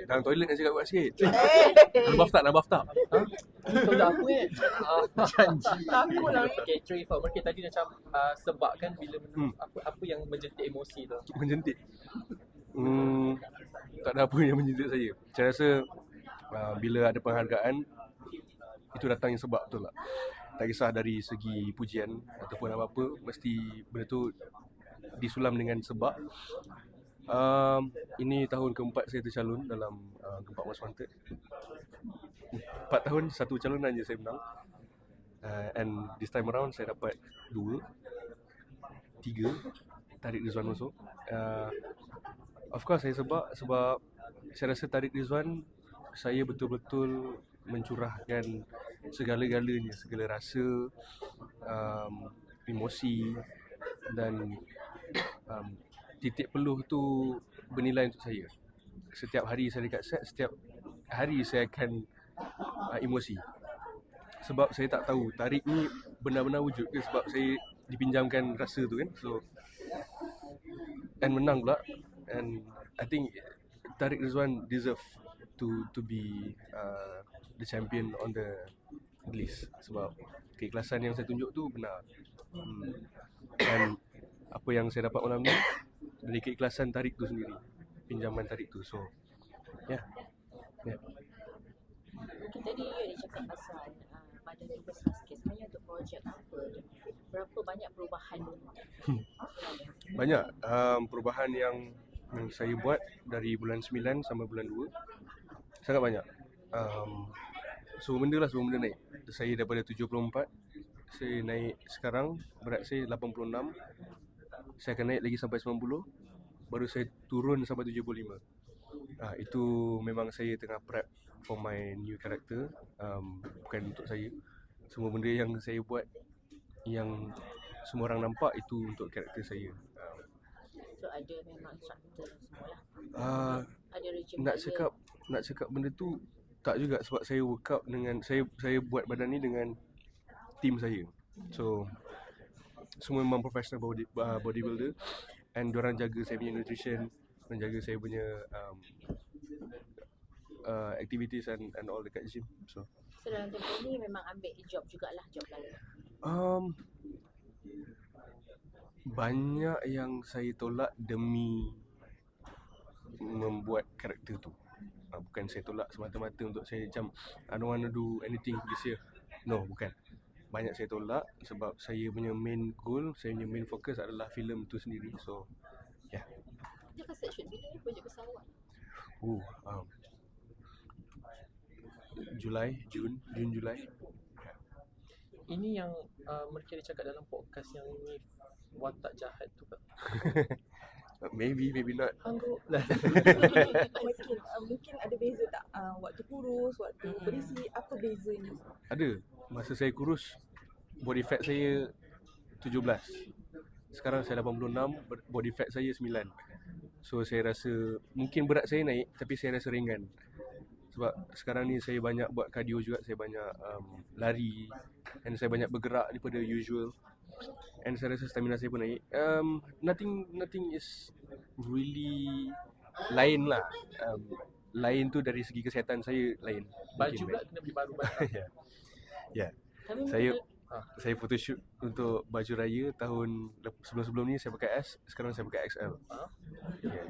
Dalam toilet nak cakap kuat sikit. Nak buff tak? Itu dah aku Janji. takut lah. Okay, Trey, Mark tadi macam sebab kan bila apa yang menjentik emosi tu. Menjentik. Tak ada apa yang menjentik saya. Saya rasa bila ada penghargaan, itu datangnya sebab betul tak? Tak kisah dari segi pujian ataupun apa-apa, mesti benda tu disulam dengan sebab. Ini tahun keempat saya tercalon dalam Gempak Most Wanted. 4 tahun, satu calonan je saya menang. And this time around saya dapat 2, 3 Tariq Rizwan also. Of course saya sebab saya rasa Tariq Rizwan, saya betul-betul mencurahkan segala-galanya, segala rasa, emosi dan titik peluh tu bernilai untuk saya. Setiap hari saya dekat set, setiap hari saya akan emosi. Sebab saya tak tahu Tariq ni benar-benar wujud ke, sebab saya dipinjamkan rasa tu kan. So and menang pula. And I think Tariq Rizwan deserve to be the champion on the list, sebab keikhlasan yang saya tunjuk tu benar. Dan apa yang saya dapat malam ni dari keikhlasan Tariq tu sendiri, pinjaman Tariq tu. So yeah. Mungkin tadi dia cakap pasal badan tugas Husky. Sebenarnya untuk projek apa, berapa banyak perubahan Banyak perubahan yang saya buat dari bulan 9 sampai bulan 2. Sangat banyak. Semua benda naik. Saya daripada 74, saya naik sekarang, berat saya 86. Saya akan naik lagi sampai 90. Baru saya turun sampai 75. Itu memang saya tengah prep for my new character. Bukan untuk saya. Semua benda yang saya buat, yang semua orang nampak, itu untuk karakter saya. So ada memang instructor semua lah. Ada regime Nak cakap benda tu tak juga, sebab saya workout dengan saya buat badan ni dengan team saya. So semua memang professional bodybuilder, and diorang jaga saya punya nutrition, menjaga saya punya activities and all dekat gym. So dalam tempoh ni memang ambil job jugalah, job lain. Banyak yang saya tolak demi membuat karakter tu. Bukan saya tolak semata-mata untuk saya macam I don't want to do anything this year. No, bukan. Banyak saya tolak sebab saya punya main goal, saya punya main focus adalah filem tu sendiri. So yeah. Dia kan shoot video ni projek pesawat. Julai. Ini yang mereka cakap dalam podcast yang ni watak jahat tu kan. Maybe not. Mungkin ada beza tak waktu kurus, waktu berisi, apa bezanya? Ada. Masa saya kurus, body fat saya 17. Sekarang saya 86, body fat saya 9. So saya rasa mungkin berat saya naik, tapi saya rasa ringan. Sebab sekarang ni saya banyak buat cardio juga, saya banyak lari, dan saya banyak bergerak daripada usual. And saya rasa stamina saya pun naik. Nothing is really lain lah. Lain tu dari segi kesihatan saya lain. Baju pula kena beli baru banyak. Ya. Tapi Saya photoshoot untuk baju raya tahun sebelum ni saya pakai S, sekarang saya pakai XL. Yeah.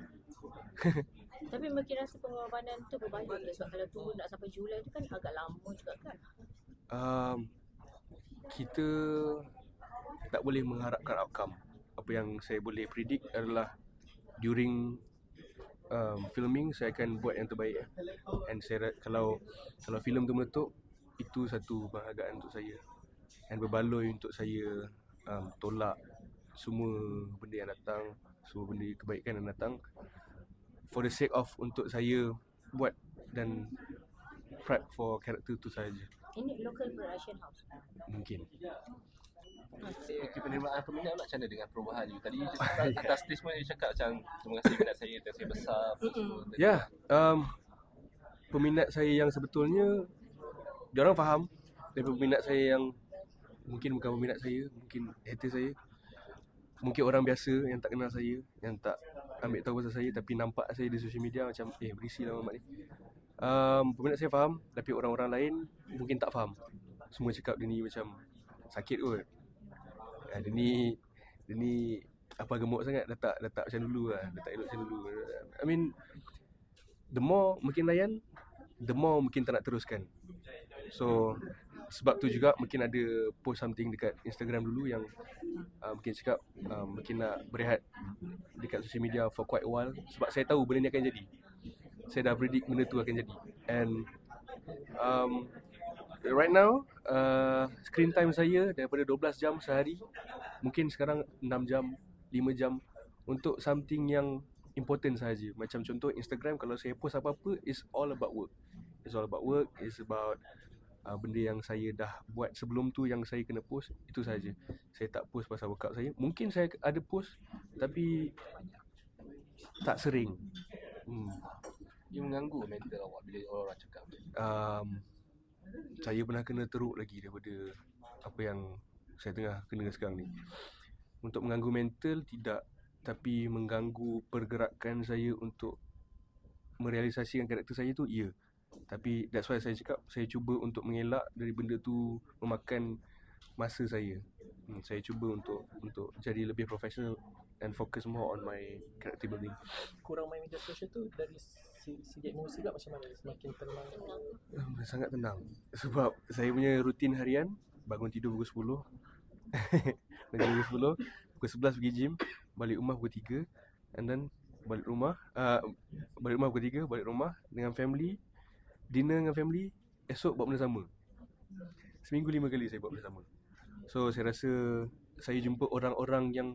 Tapi makin rasa pengorbanan tu berbahaya ke? Sebab kalau tunggu nak sampai Julai tu kan agak lama juga kan? Kita tak boleh mengharapkan outcome. Apa yang saya boleh predict adalah during filming saya akan buat yang terbaik. And saya kalau filem tu meletup, itu satu penghargaan untuk saya. And berbaloi untuk saya tolak semua benda yang datang, semua benda kebaikan yang datang, for the sake of untuk saya buat dan prep for karakter tu saja. Ini local production house. Mungkin. Penerimaan peminat macam mana dengan perubahan you? Tadi atas stage pun you cakap macam terima kasih minat saya dan saya besar. Ya, peminat saya yang sebetulnya diorang faham. Daripada peminat saya yang mungkin bukan peminat saya, mungkin hater saya, mungkin orang biasa yang tak kenal saya, yang tak ambil tahu pasal saya, tapi nampak saya di social media macam berisi lah Muhammad ni. Peminat saya faham, tapi orang-orang lain mungkin tak faham. Semua cakap dia ni macam sakit kot. Dia ni apa gemuk sangat, dah tak macam dulu lah, dah tak elok macam dulu. I mean, the more mungkin layan, the more mungkin tak nak teruskan. So sebab tu juga mungkin ada post something dekat Instagram dulu yang mungkin cakap mungkin nak berehat dekat social media for quite a while, sebab saya tahu benda ni akan jadi. Saya dah predict benda tu akan jadi. And right now screen time saya daripada 12 jam sehari, mungkin sekarang 6 jam, 5 jam untuk something yang important sahaja. Macam contoh Instagram, kalau saya post apa-apa, it's all about work. It's all about work, it's about benda yang saya dah buat sebelum tu yang saya kena post, itu sahaja. Saya tak post pasal workout saya. Mungkin saya ada post tapi tak sering. Dia mengganggu mental awak bila orang-orang cakap. Saya pernah kena teruk lagi daripada apa yang saya tengah kena sekarang ni. Untuk mengganggu mental, tidak. Tapi mengganggu pergerakan saya untuk merealisasikan karakter saya tu, ya. Tapi that's why saya cakap, saya cuba untuk mengelak dari benda tu memakan masa saya. Saya cuba untuk jadi lebih professional and focus more on my character building. Kurang main media sosial tu dari segi emosi pula macam mana? Semakin tenang? Sangat tenang. Sebab saya punya rutin harian, bangun tidur pukul 10 bangun pukul 10, pukul 11 pergi gym, balik rumah pukul 3, and then balik rumah pukul 3, balik rumah dengan family, dinner dengan family, esok buat benda sama. Seminggu 5 kali saya buat benda sama. So saya rasa saya jumpa orang-orang yang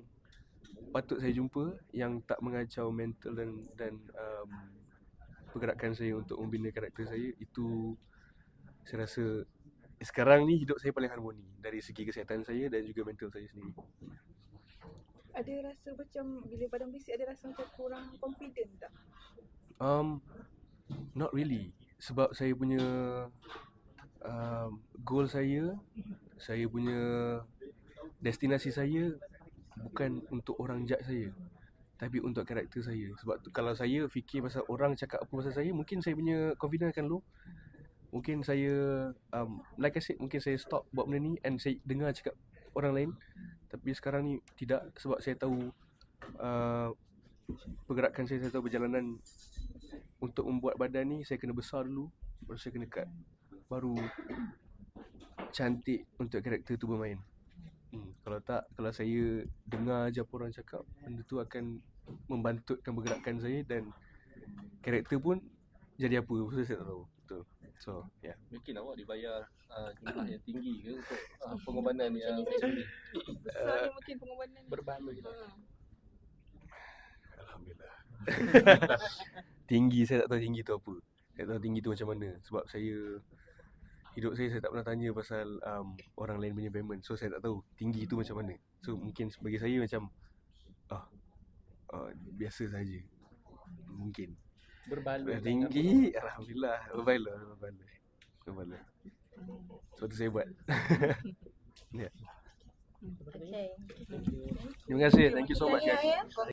patut saya jumpa, yang tak mengacau mental dan pergerakan saya untuk membina karakter saya. Itu saya rasa sekarang ni hidup saya paling harmoni dari segi kesihatan saya dan juga mental saya sendiri. Ada rasa macam bila padang berisik, ada rasa macam kurang confident tak? Not really. Sebab saya punya goal saya punya destinasi saya bukan untuk orang judge saya, tapi untuk karakter saya. Sebab tu, kalau saya fikir pasal orang cakap apa pasal saya, mungkin saya punya confidence akan low. Mungkin saya like I said, mungkin saya stop buat benda ni and saya dengar cakap orang lain. Tapi sekarang ni tidak, sebab saya tahu pergerakan saya tahu perjalanan untuk membuat badan ni saya kena besar dulu, baru saya kena cut, baru cantik untuk karakter tu bermain. Kalau tak, kalau saya dengar je apa orang cakap, benda tu akan membantutkan pergerakan saya dan karakter pun jadi apa, saya tak tahu. Betul. So, yeah. Mungkin awak dibayar jumlah yang tinggi ke untuk pengorbanan yang macam ni? Besar ni mungkin pengorbanan Berbaloi lah. Alhamdulillah. Tinggi, saya tak tahu tinggi tu apa. Saya tak tahu tinggi tu macam mana. Sebab hidup saya tak pernah tanya pasal orang lain punya payment. So saya tak tahu tinggi tu macam mana. So mungkin bagi saya macam biasa saja. Mungkin Berbaloi. tinggi, alhamdulillah. Berbaloi. Sebab tu saya buat. Yeah. Okay. Terima kasih. Thank you so much guys.